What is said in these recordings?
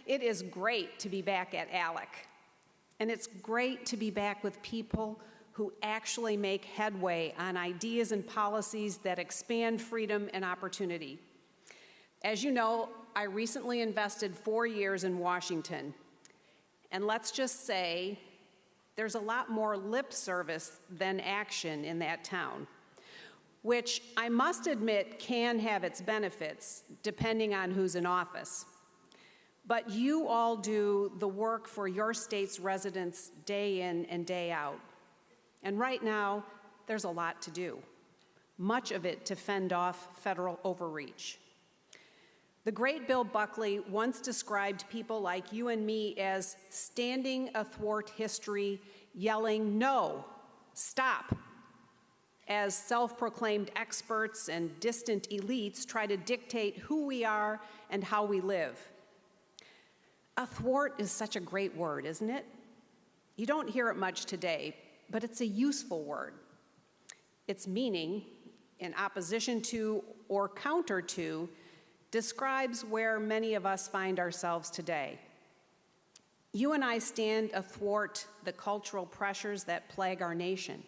It is great to be back at ALEC, and it's great to be back with people who actually make headway on ideas and policies that expand freedom and opportunity. As you know, I recently invested 4 years in Washington, and let's just say there's a lot more lip service than action in that town, which I must admit can have its benefits depending on who's in office. But you all do the work for your state's residents day in and day out. And right now, there's a lot to do, much of it to fend off federal overreach. The great Bill Buckley once described people like you and me as standing athwart history, yelling, "No, stop," as self-proclaimed experts and distant elites try to dictate who we are and how we live. Athwart is such a great word, isn't it? You don't hear it much today, but it's a useful word. Its meaning, in opposition to or counter to, describes where many of us find ourselves today. You and I stand athwart the cultural pressures that plague our nation.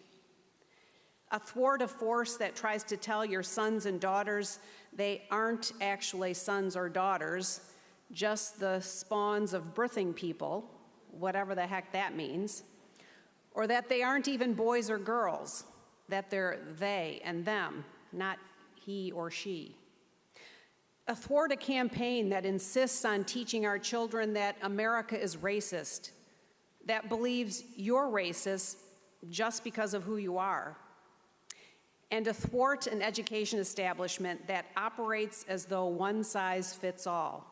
Athwart a force that tries to tell your sons and daughters they aren't actually sons or daughters, just the spawns of birthing people, whatever the heck that means, or that they aren't even boys or girls, that they're they and them, not he or she. Athwart a campaign that insists on teaching our children that America is racist, that believes you're racist just because of who you are. And athwart an education establishment that operates as though one size fits all,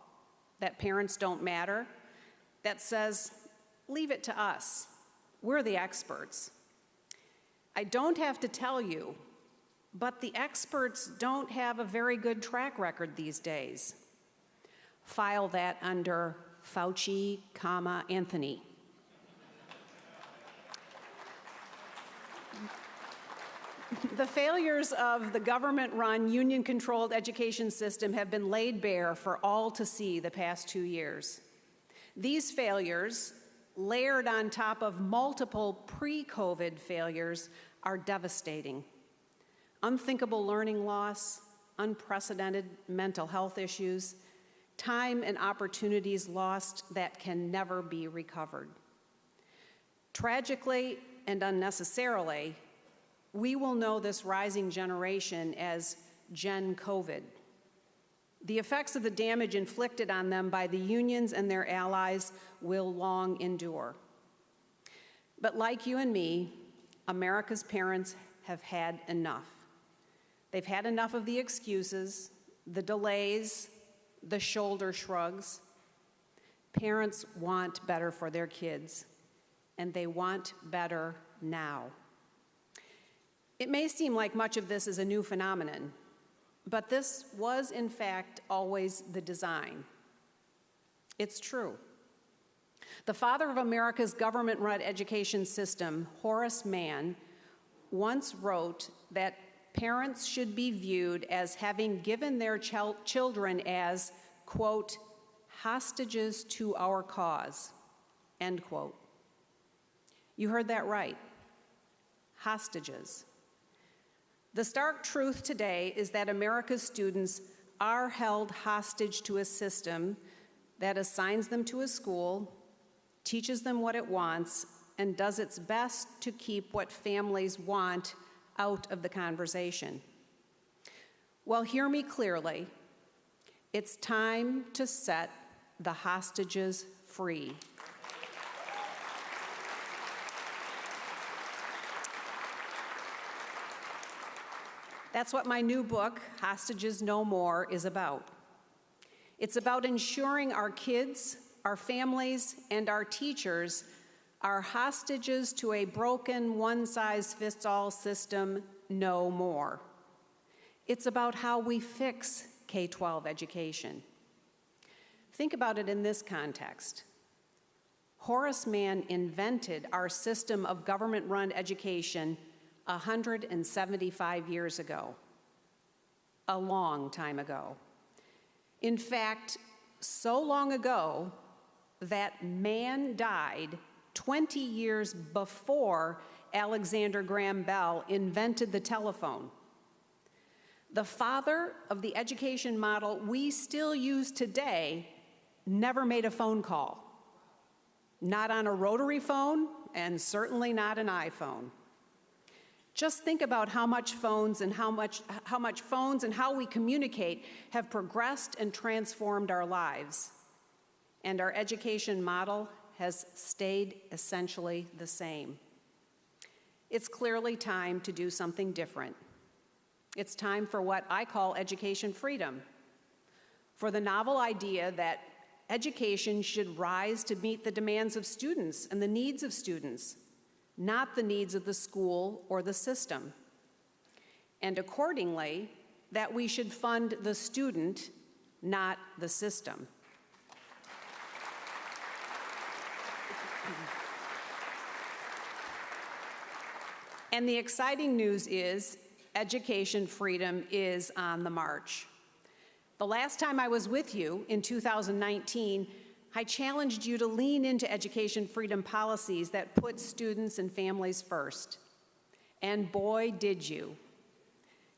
that parents don't matter, that says, leave it to us, we're the experts. I don't have to tell you, but the experts don't have a very good track record these days. File that under Fauci, Anthony. The failures of the government-run, union-controlled education system have been laid bare for all to see the past 2 years. These failures, layered on top of multiple pre-COVID failures, are devastating. Unthinkable learning loss, unprecedented mental health issues, time and opportunities lost that can never be recovered. Tragically and unnecessarily, we will know this rising generation as Gen COVID. The effects of the damage inflicted on them by the unions and their allies will long endure. But like you and me, America's parents have had enough. They've had enough of the excuses, the delays, the shoulder shrugs. Parents want better for their kids, and they want better now. It may seem like much of this is a new phenomenon, but this was, in fact, always the design. It's true. The father of America's government-run education system, Horace Mann, once wrote that parents should be viewed as having given their children as, quote, hostages to our cause, end quote. You heard that right, hostages. The stark truth today is that America's students are held hostage to a system that assigns them to a school, teaches them what it wants, and does its best to keep what families want out of the conversation. Well, hear me clearly. It's time to set the hostages free. That's what my new book, Hostages No More, is about. It's about ensuring our kids, our families, and our teachers are hostages to a broken one-size-fits-all system no more. It's about how we fix K-12 education. Think about it in this context. Horace Mann invented our system of government-run education 175 years ago, a long time ago. In fact, so long ago, that man died 20 years before Alexander Graham Bell invented the telephone. The father of the education model we still use today never made a phone call. Not on a rotary phone, and certainly not an iPhone. Just think about how much phones and how we communicate have progressed and transformed our lives. And our education model has stayed essentially the same. It's clearly time to do something different. It's time for what I call education freedom, for the novel idea that education should rise to meet the demands of students and the needs of students, not the needs of the school or the system. And accordingly, that we should fund the student, not the system. And the exciting news is education freedom is on the march. The last time I was with you, in 2019, I challenged you to lean into education freedom policies that put students and families first. And boy, did you.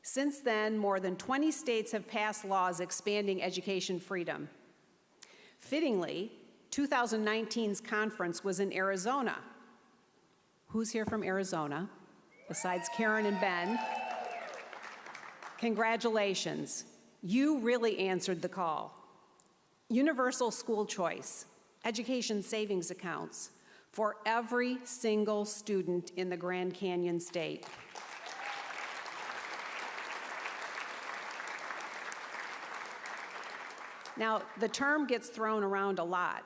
Since then, more than 20 states have passed laws expanding education freedom. Fittingly, 2019's conference was in Arizona. Who's here from Arizona, besides Karen and Ben? Congratulations. You really answered the call. Universal school choice, education savings accounts for every single student in the Grand Canyon State. Now, the term gets thrown around a lot,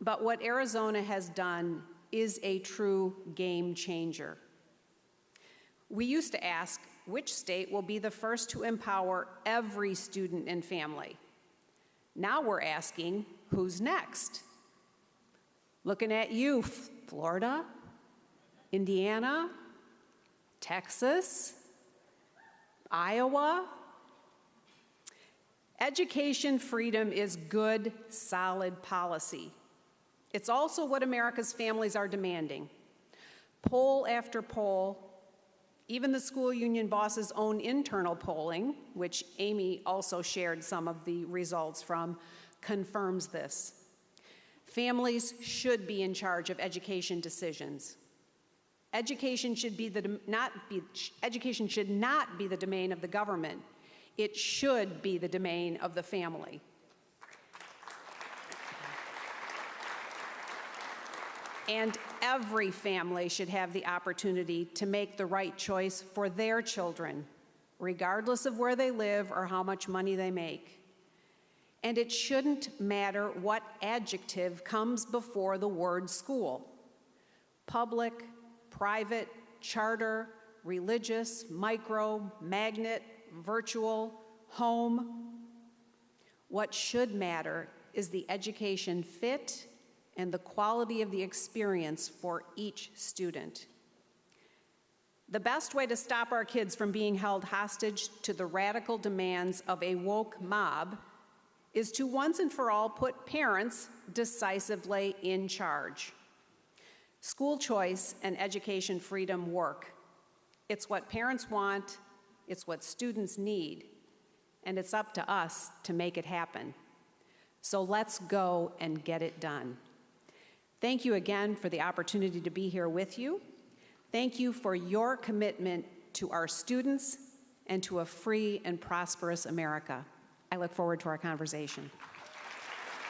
but what Arizona has done is a true game changer. We used to ask, which state will be the first to empower every student and family? Now we're asking, who's next? Looking at you, Florida, Indiana, Texas, Iowa. Education freedom is good, solid policy. It's also what America's families are demanding. Poll after poll, even the school union boss's own internal polling, which Amy also shared some of the results from, confirms this. Families should be in charge of education decisions. Education should not be the domain of the government. It should be the domain of the family. And every family should have the opportunity to make the right choice for their children, regardless of where they live or how much money they make. And it shouldn't matter what adjective comes before the word school. Public, private, charter, religious, micro, magnet, virtual, home. What should matter is the education fit and the quality of the experience for each student. The best way to stop our kids from being held hostage to the radical demands of a woke mob is to once and for all put parents decisively in charge. School choice and education freedom work. It's what parents want, it's what students need, and it's up to us to make it happen. So let's go and get it done. Thank you again for the opportunity to be here with you. Thank you for your commitment to our students and to a free and prosperous America. I look forward to our conversation.